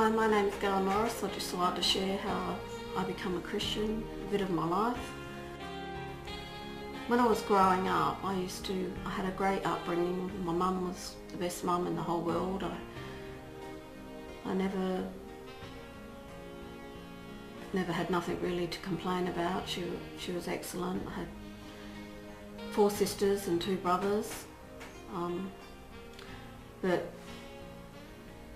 Hi, my name is Gail Norris. I'd just like to share how I become a Christian, a bit of my life. When I was growing up, I had a great upbringing. My mum was the best mum in the whole world. I never had nothing really to complain about. She was excellent. I had 4 sisters and 2 brothers. But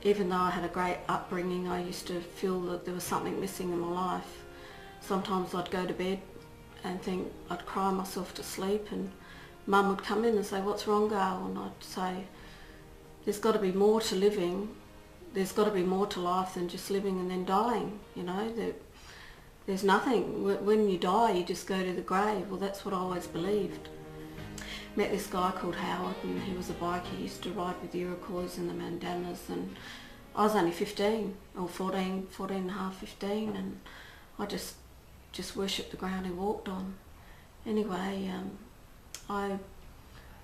even though I had a great upbringing, I used to feel that there was something missing in my life. Sometimes I'd go to bed and think I'd cry myself to sleep, and Mum would come in and say, "What's wrong, Gail?" And I'd say, "There's got to be more to living. There's got to be more to life than just living and then dying. You know, there's nothing. When you die, you just go to the grave." Well, that's what I always believed. Met this guy called Howard, and he was a biker. He used to ride with the Iroquois and the Mandanas, and I was only 15 or 14 and a half, 15, and I just worshipped the ground he walked on. Anyway, I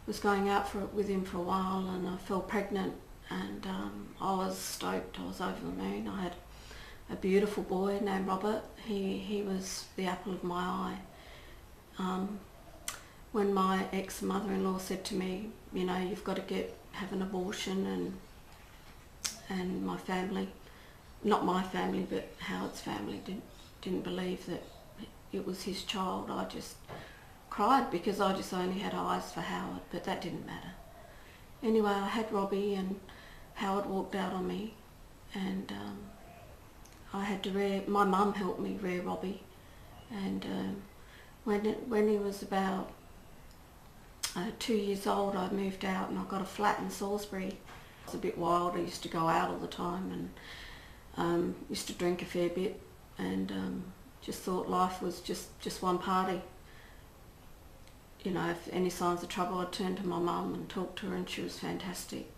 was going out with him for a while, and I fell pregnant, and I was stoked. I was over the moon. I had a beautiful boy named Robert. He was the apple of my eye. When my ex-mother-in-law said to me, you know, "You've got to have an abortion," and my family, not my family but Howard's family, didn't believe that it was his child, I just cried, because I just only had eyes for Howard, but that didn't matter. Anyway, I had Robbie, and Howard walked out on me, and I had to my mum helped me rear Robbie, and when he was about 2 years old, I moved out and I got a flat in Salisbury. I was a bit wild. I used to go out all the time, and used to drink a fair bit, and just thought life was just one party. You know, if any signs of trouble, I'd turn to my mum and talk to her, and she was fantastic.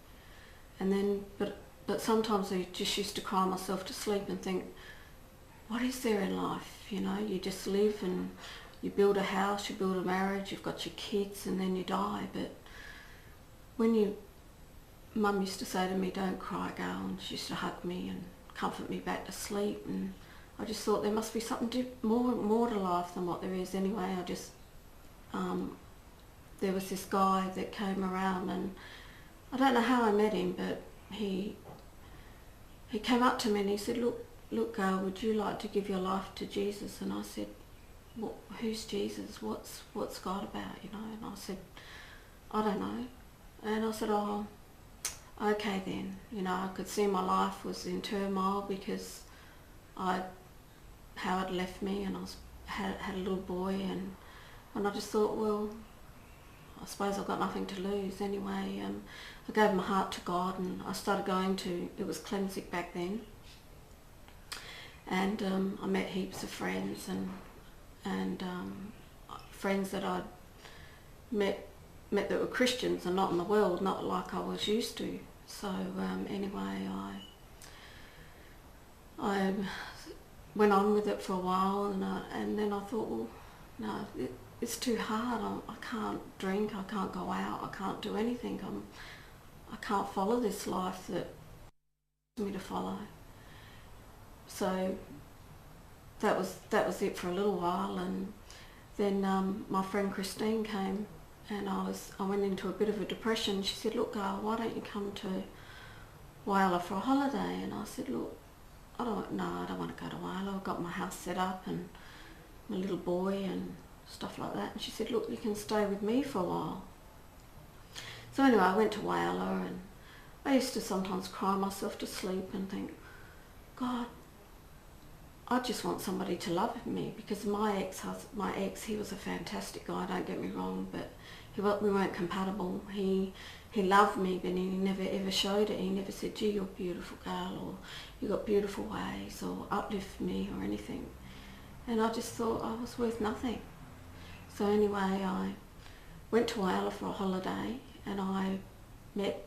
And then, but sometimes I just used to cry myself to sleep and think, what is there in life? You know, you just live, and you build a house, you build a marriage, you've got your kids, and then you die. But Mum used to say to me, "Don't cry, Gail," and she used to hug me and comfort me back to sleep, and I just thought there must be something more to life than what there is. Anyway, there was this guy that came around, and I don't know how I met him, but he came up to me and he said, look Gail, would you like to give your life to Jesus?" And I said, "What, who's Jesus? What's God about, you know?" And I said, "I don't know." And I said, "Oh, okay then." You know, I could see my life was in turmoil because Howard left me, and had a little boy, and I just thought, well, I suppose I've got nothing to lose. Anyway, I gave my heart to God, and I started going to, it was Clemsic back then, and I met heaps of friends, and friends that I'd met that were Christians and not in the world, not like I was used to. So anyway, I went on with it for a while, and then I thought, well, no, it's too hard. I can't drink, I can't go out, I can't do anything. I can't follow this life that me to follow. So that was it for a little while, and then my friend Christine came, and I went into a bit of a depression. She said, "Look, Gail, why don't you come to Whyalla for a holiday?" And I said, "Look, I don't want to go to Whyalla. I've got my house set up and my little boy and stuff like that." And she said, "Look, you can stay with me for a while." So anyway, I went to Whyalla, and I used to sometimes cry myself to sleep and think, God, I just want somebody to love me, because my ex, he was a fantastic guy, don't get me wrong, but we weren't compatible. He loved me, but he never ever showed it. He never said, "Gee, you're beautiful, Gail," or "You got beautiful ways," or uplift me or anything. And I just thought I was worth nothing. So anyway, I went to Whyalla for a holiday, and I met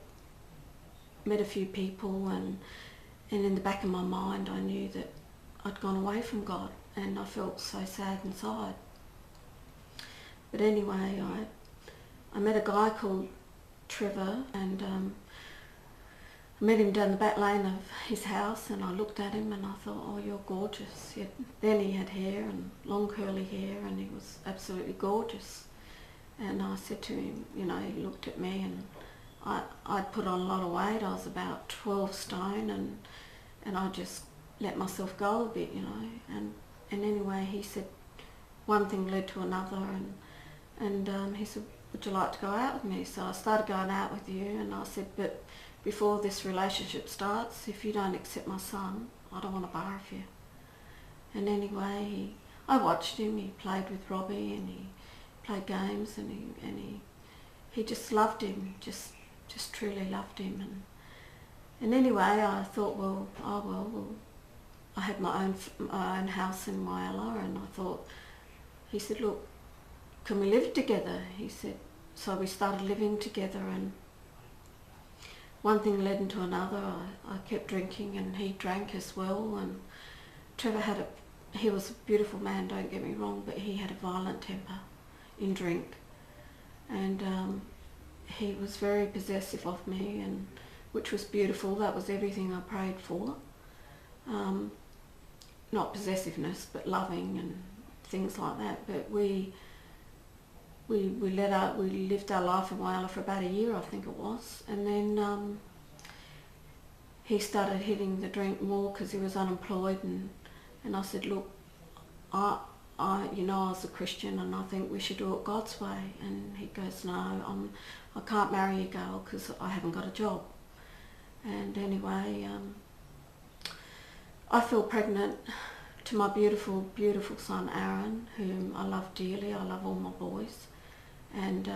a few people, and in the back of my mind I knew that I'd gone away from God, and I felt so sad inside. But anyway, I met a guy called Trevor, and I met him down the back lane of his house, and I looked at him and I thought, oh, you're gorgeous. Then he had hair and long curly hair, and he was absolutely gorgeous. And I said to him, you know, he looked at me, and I'd put on a lot of weight. I was about 12 stone, and I just let myself go a bit, you know. And anyway, he said one thing led to another, and he said, would you like to go out with me? So I started going out with you, and I said, but before this relationship starts, if you don't accept my son, I don't want to barrack you. And anyway, I watched him. He played with Robbie, and he played games, and he just loved him, just truly loved him. And anyway, I thought, well, I had my own house in Whyalla, and I thought, he said, look, can we live together? He said, so we started living together, and one thing led into another. I kept drinking, and he drank as well, and Trevor he was a beautiful man, don't get me wrong, but he had a violent temper in drink, and he was very possessive of me, and which was beautiful. That was everything I prayed for. Not possessiveness, but loving and things like that. But we lived our life in Whyalla for about a year, I think it was, and then he started hitting the drink more because he was unemployed, and I said, look, you know, I was a Christian, and I think we should do it God's way. And he goes, no, I can't marry you, girl, because I haven't got a job. And anyway, I fell pregnant to my beautiful, beautiful son Aaron, whom I love dearly. I love all my boys. And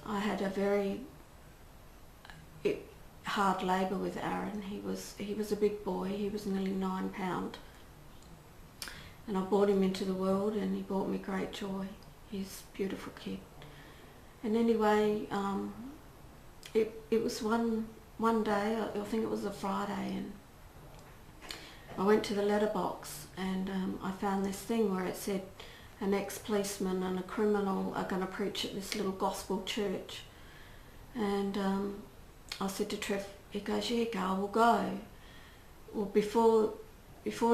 I had a very hard labour with Aaron. He was a big boy. He was nearly 9 pound. And I brought him into the world, and he brought me great joy. He's a beautiful kid. And anyway, it was one day, I think it was a Friday, and I went to the letterbox, and I found this thing where it said an ex-policeman and a criminal are going to preach at this little gospel church. And I said to Trev, he goes, yeah, girl, we'll go. Well, before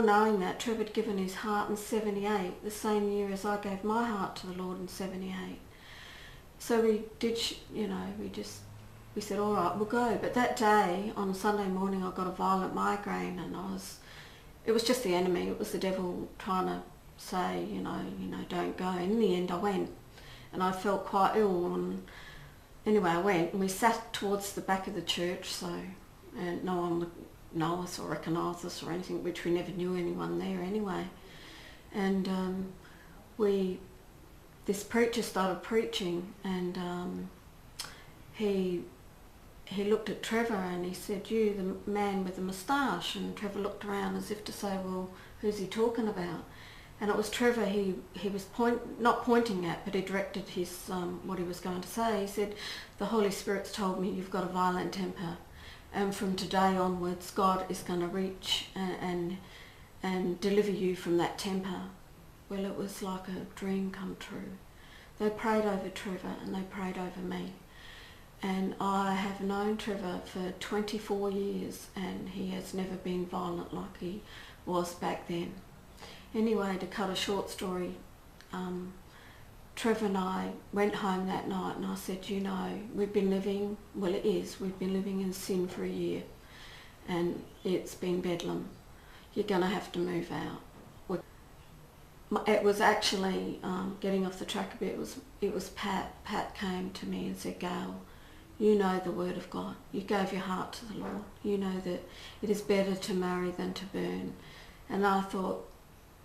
knowing that, Trev had given his heart in 78, the same year as I gave my heart to the Lord in 78. So we did, you know, we said, all right, we'll go. But that day, on Sunday morning, I got a violent migraine, and it was just the enemy. It was the devil trying to say, you know, don't go. And in the end, I went, and I felt quite ill. And anyway, I went, and we sat towards the back of the church, and no one would know us or recognise us or anything, which we never knew anyone there anyway. And this preacher started preaching, and he looked at Trevor, and he said, you, the man with the moustache. And Trevor looked around as if to say, well, who's he talking about? And it was Trevor he was not pointing at, but he directed his what he was going to say. He said, the Holy Spirit's told me you've got a violent temper, and from today onwards God is going to reach and deliver you from that temper. Well, it was like a dream come true. They prayed over Trevor, and they prayed over me. And I have known Trevor for 24 years, and he has never been violent like he was back then. Anyway, to cut a short story, Trevor and I went home that night, and I said, you know, we've been living in sin for a year, and it's been bedlam. You're going to have to move out. It was actually, getting off the track a bit, it was Pat. Pat came to me and said, Gail, you know the word of God. You gave your heart to the Lord. You know that it is better to marry than to burn. And I thought,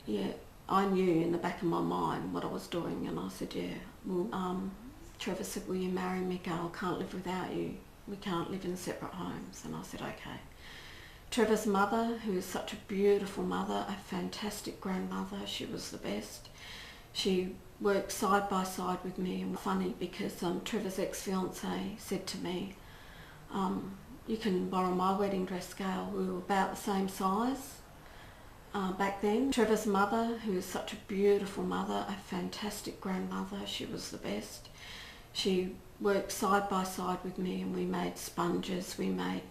yeah, I knew in the back of my mind what I was doing, and I said, yeah. Well, Trevor said, will you marry me, Gail? I can't live without you. We can't live in separate homes. And I said, okay. Trevor's mother, who is such a beautiful mother, a fantastic grandmother, she was the best. She worked side by side with me, and funny because Trevor's ex-fiance said to me, you can borrow my wedding dress, Gail. We were about the same size back then. Trevor's mother, who is such a beautiful mother, a fantastic grandmother, she was the best. She worked side by side with me, and we made sponges, we made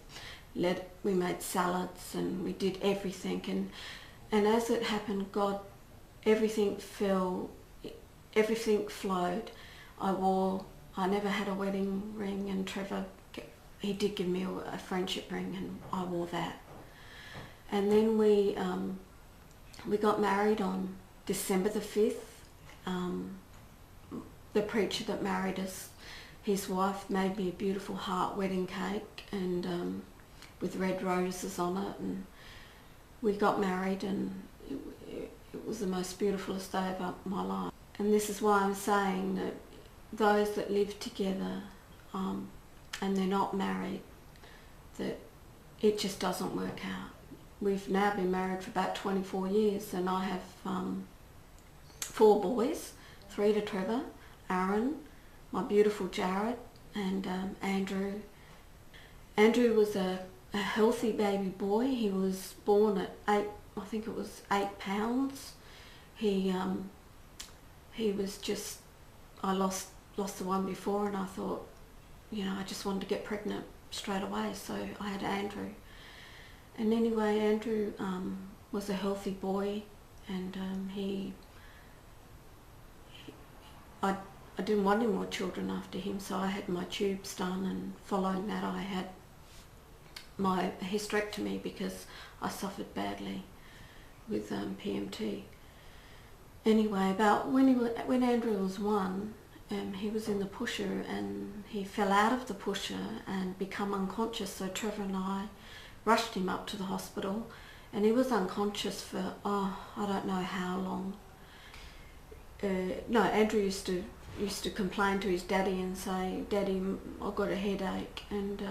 we made salads and we did everything, and as it happened, God, everything flowed. I never had a wedding ring, and Trevor, he did give me a friendship ring, and I wore that. And then we got married on December the 5th. The preacher that married us, his wife made me a beautiful heart wedding cake, and with red roses on it, and we got married, and it was the most beautifulest day of my life. And this is why I'm saying that those that live together and they're not married, that it just doesn't work out. We've now been married for about 24 years, and I have 4 boys, 3 to Trevor, Aaron, my beautiful Jared, and Andrew. Andrew was a healthy baby boy. He was born at 8 pounds. He was just, I lost the one before, and I thought, I just wanted to get pregnant straight away, so I had Andrew. And anyway, Andrew was a healthy boy, and I didn't want any more children after him, so I had my tubes done, and following that I had my hysterectomy because I suffered badly with PMT. Anyway, about when Andrew was 1, he was in the pusher, and he fell out of the pusher and become unconscious, so Trevor and I rushed him up to the hospital, and he was unconscious for I don't know how long. No, Andrew used to complain to his daddy and say, "Daddy, I've got a headache," and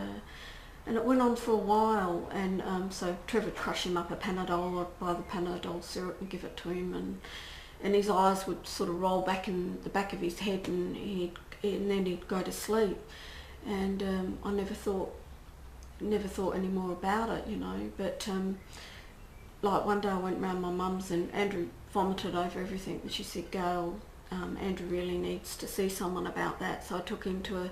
it went on for a while, and so Trevor would crush him up a Panadol, or buy the Panadol syrup and give it to him, and his eyes would sort of roll back in the back of his head, and then he'd go to sleep, and I never thought any more about it, but like one day I went round my mum's, and Andrew vomited over everything, and she said, "Gail, Andrew really needs to see someone about that." So I took him to a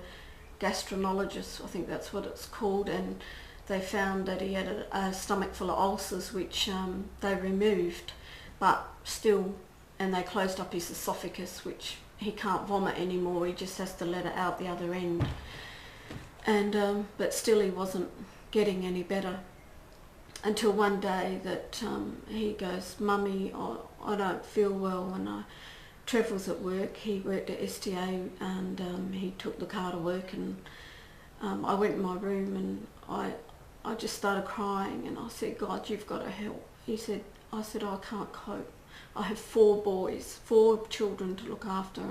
gastroenterologist, I think that's what it's called, and they found that he had a stomach full of ulcers, which they removed, but still, and they closed up his esophagus, which he can't vomit anymore, he just has to let it out the other end. And but still he wasn't getting any better, until one day that he goes, "Mummy, I don't feel well," and Trev was at work, he worked at STA, and he took the car to work, and I went in my room, and I just started crying, and I said, "God, you've got to help." I said, "I can't cope. I have 4 boys, 4 children to look after,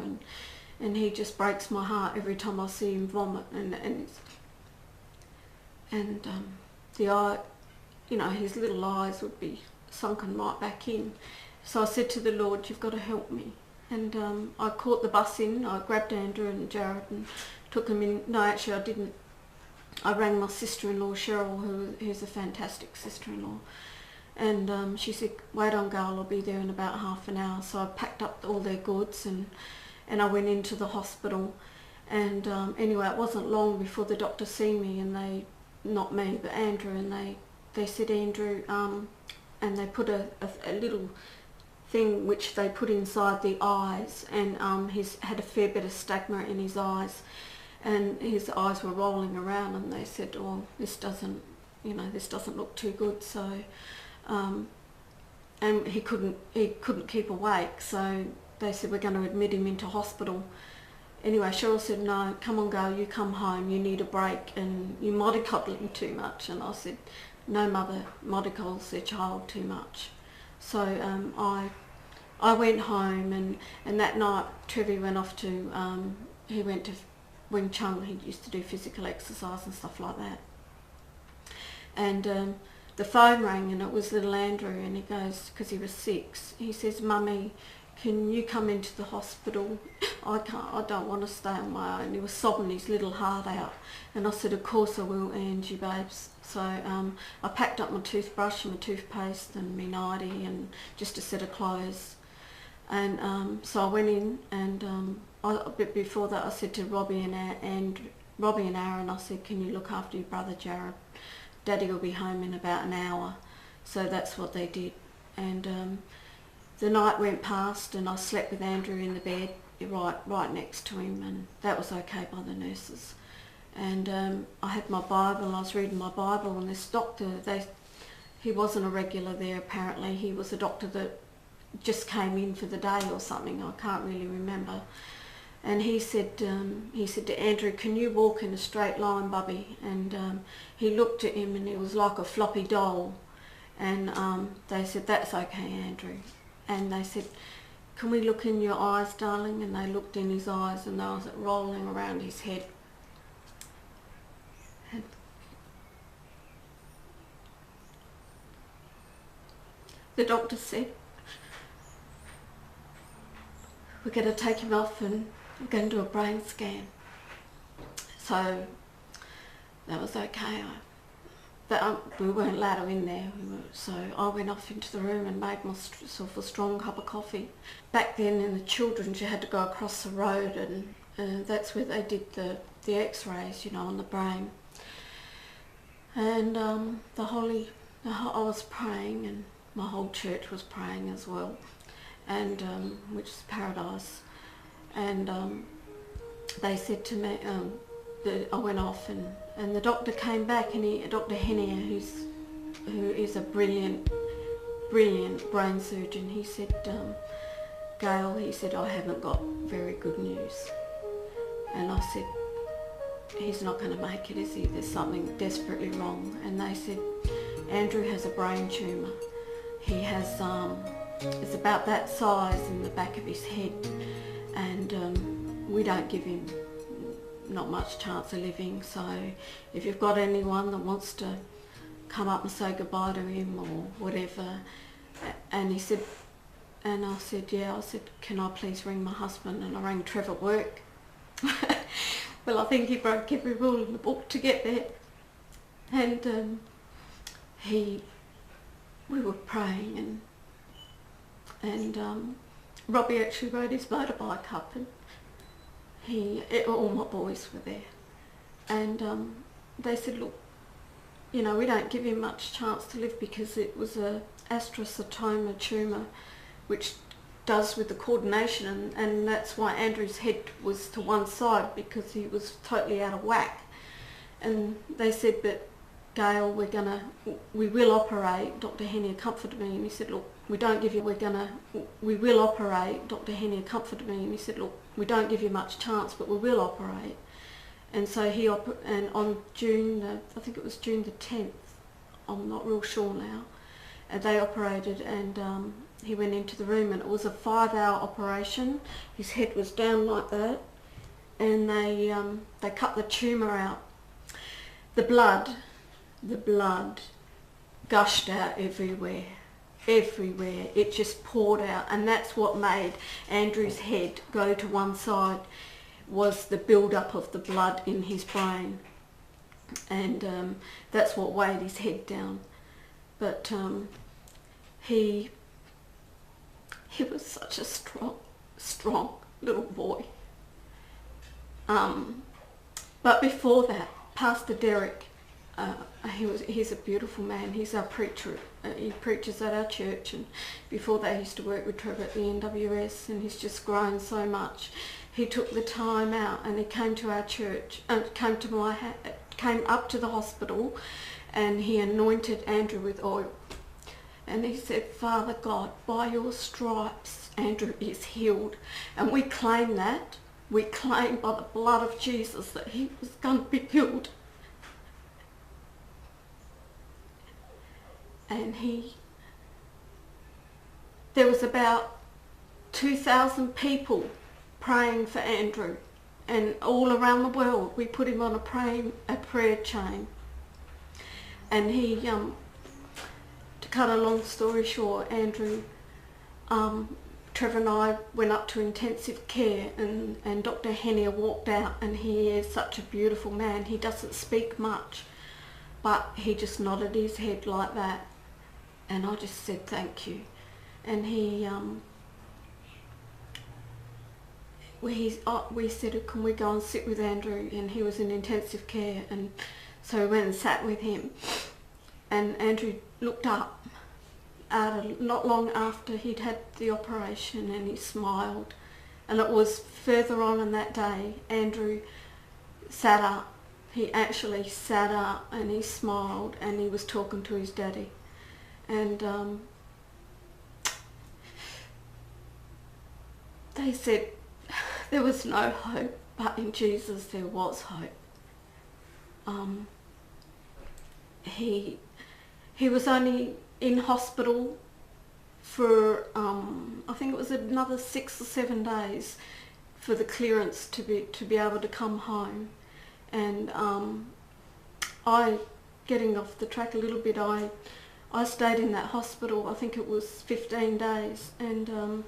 and he just breaks my heart every time I see him vomit, and the eye, his little eyes would be sunken right back in." So I said to the Lord, "You've got to help me." And I caught the bus in, I grabbed Andrew and Jared and took them in. No, actually I didn't. I rang my sister-in-law, Cheryl, who's a fantastic sister-in-law. And she said, "Wait on, Gail, I'll be there in about half an hour." So I packed up all their goods, and I went into the hospital. And anyway, it wasn't long before the doctor seen me, and they, not me, but Andrew, and they said, "Andrew," and they put a little thing which they put inside the eyes, and he's had a fair bit of stigma in his eyes, and his eyes were rolling around, and they said, "Oh, this doesn't look too good." So and he couldn't keep awake, so they said, "We're going to admit him into hospital." Anyway, Cheryl said, "No, come on, Gail, you come home, you need a break, and you're mollycoddling too much." And I said, "No, Mother, mollycoddles their child too much." So I went home, and that night Trevi went off to, he went to Wing Chun. He used to do physical exercise and stuff like that. And the phone rang, and it was little Andrew, and he goes, because he was 6, he says, "Mummy, can you come into the hospital? I don't want to stay on my own." He was sobbing his little heart out, and I said, "Of course I will, Angie, babes." So I packed up my toothbrush and my toothpaste and my nightie and just a set of clothes, and so I went in, and a bit before that I said to Robbie and Aaron, I said, "Can you look after your brother Jared? Daddy will be home in about an hour. So that's what they did. And the night went past and I slept with Andrew in the bed right next to him, and that was okay by the nurses. And I had my Bible, I was reading my Bible, and this doctor, he wasn't a regular there apparently. He was a doctor that just came in for the day or something, I can't really remember. And he said to Andrew, "Can you walk in a straight line, Bubby?" And he looked at him and he was like a floppy doll. And they said, "That's okay, Andrew." And they said, "Can we look in your eyes, darling?" And they looked in his eyes and they was rolling around his head. And the doctor said, "We're going to take him off and we're going to do a brain scan." So that was okay. We weren't allowed to in there, so I went off into the room and made myself a strong cup of coffee. Back then in the children's you had to go across the road, and that's where they did the x-rays, you know, on the brain. And I was praying, and my whole church was praying as well, and which is paradise. And they said to me, I went off, and the doctor came back, and Dr. Henier, who is a brilliant brain surgeon, he said, "Gail," he said, "I haven't got very good news." And I said, "He's not going to make it, is he? There's something desperately wrong." And they said, "Andrew has a brain tumour. He has, it's about that size in the back of his head, and we don't give him not much chance of living, so if you've got anyone that wants to come up and say goodbye to him or whatever." And he said, and I said, "Yeah," I said, "Can I please ring my husband?" And I rang Trevor at work. Well, I think he broke every rule in the book to get there. And we were praying, and Robbie actually rode his motorbike up, and all my boys were there, and they said, "Look, you know, we don't give him much chance to live because it was a astrocytoma tumour, which does with the coordination, and that's why Andrew's head was to one side, because he was totally out of whack." And they said, "But Gail, we will operate." Dr. Henier comforted me and he said, "Look, we will operate." Dr. Henier comforted me and he said, "Look, we don't give you much chance, but we will operate." And so and on I think it was June the 10th, I'm not real sure now, and they operated, and he went into the room, and it was a 5-hour operation. His head was down like that, and they cut the tumour out. The blood gushed out everywhere. It just poured out, and that's what made Andrew's head go to one side, was the build-up of the blood in his brain, and that's what weighed his head down. But he was such a strong little boy. But before that, Pastor Derek, he's a beautiful man. He's our preacher. He preaches at our church, and before that he used to work with Trevor at the NWS, and he's just grown so much. He took the time out and he came to our church, came up to the hospital, and he anointed Andrew with oil. And he said, "Father God, by your stripes Andrew is healed." And we claim that. We claim by the blood of Jesus that he was going to be healed. And there was about 2,000 people praying for Andrew, and all around the world. We put him on a prayer chain. And to cut a long story short, Andrew, Trevor and I went up to intensive care, and Dr. Henier walked out, and he is such a beautiful man. He doesn't speak much, but he just nodded his head like that, and I just said thank you. And we said, "Can we go and sit with Andrew?" And he was in intensive care, and so we went and sat with him. and Andrew looked up not long after he'd had the operation, and he smiled. And it was further on in that day, Andrew sat up. He actually sat up and he smiled, and he was talking to his daddy. And they said there was no hope, but in Jesus there was hope. He was only in hospital for I think it was another 6 or 7 days for the clearance to be able to come home. And getting off the track a little bit, I stayed in that hospital, I think it was 15 days, and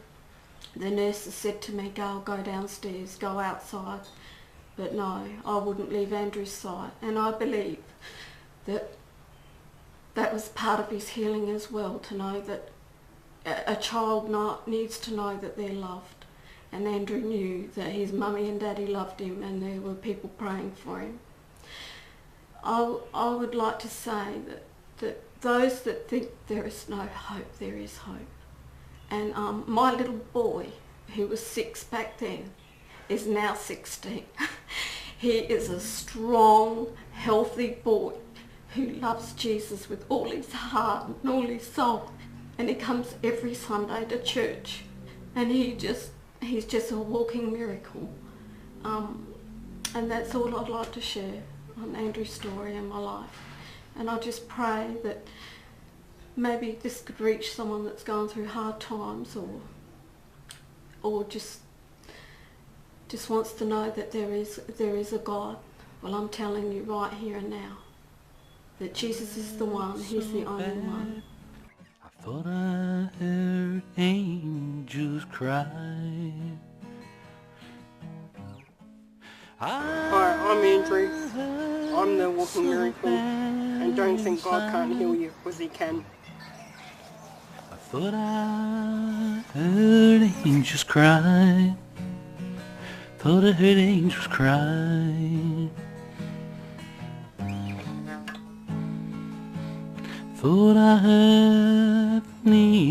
the nurses said to me, go downstairs, go outside. But no, I wouldn't leave Andrew's side, and I believe that was part of his healing as well, to know that a child needs to know that they're loved. And Andrew knew that his mummy and daddy loved him, and there were people praying for him. I would like to say that those that think there is no hope, there is hope. And my little boy, who was 6 back then, is now 16. He is a strong, healthy boy who loves Jesus with all his heart and all his soul. And he comes every Sunday to church. And he's just a walking miracle. And that's all I'd like to share on Andrew's story and my life. And I just pray that maybe this could reach someone that's going through hard times, or just wants to know that there is a God. Well, I'm telling you right here and now that Jesus is the one. He's the only one. I thought I heard angels cry. Hi, I'm Andrew. I'm the walking miracle, and don't think God can't heal you, because he can. I thought I heard angels cry. Thought I heard angels cry. Thought I heard the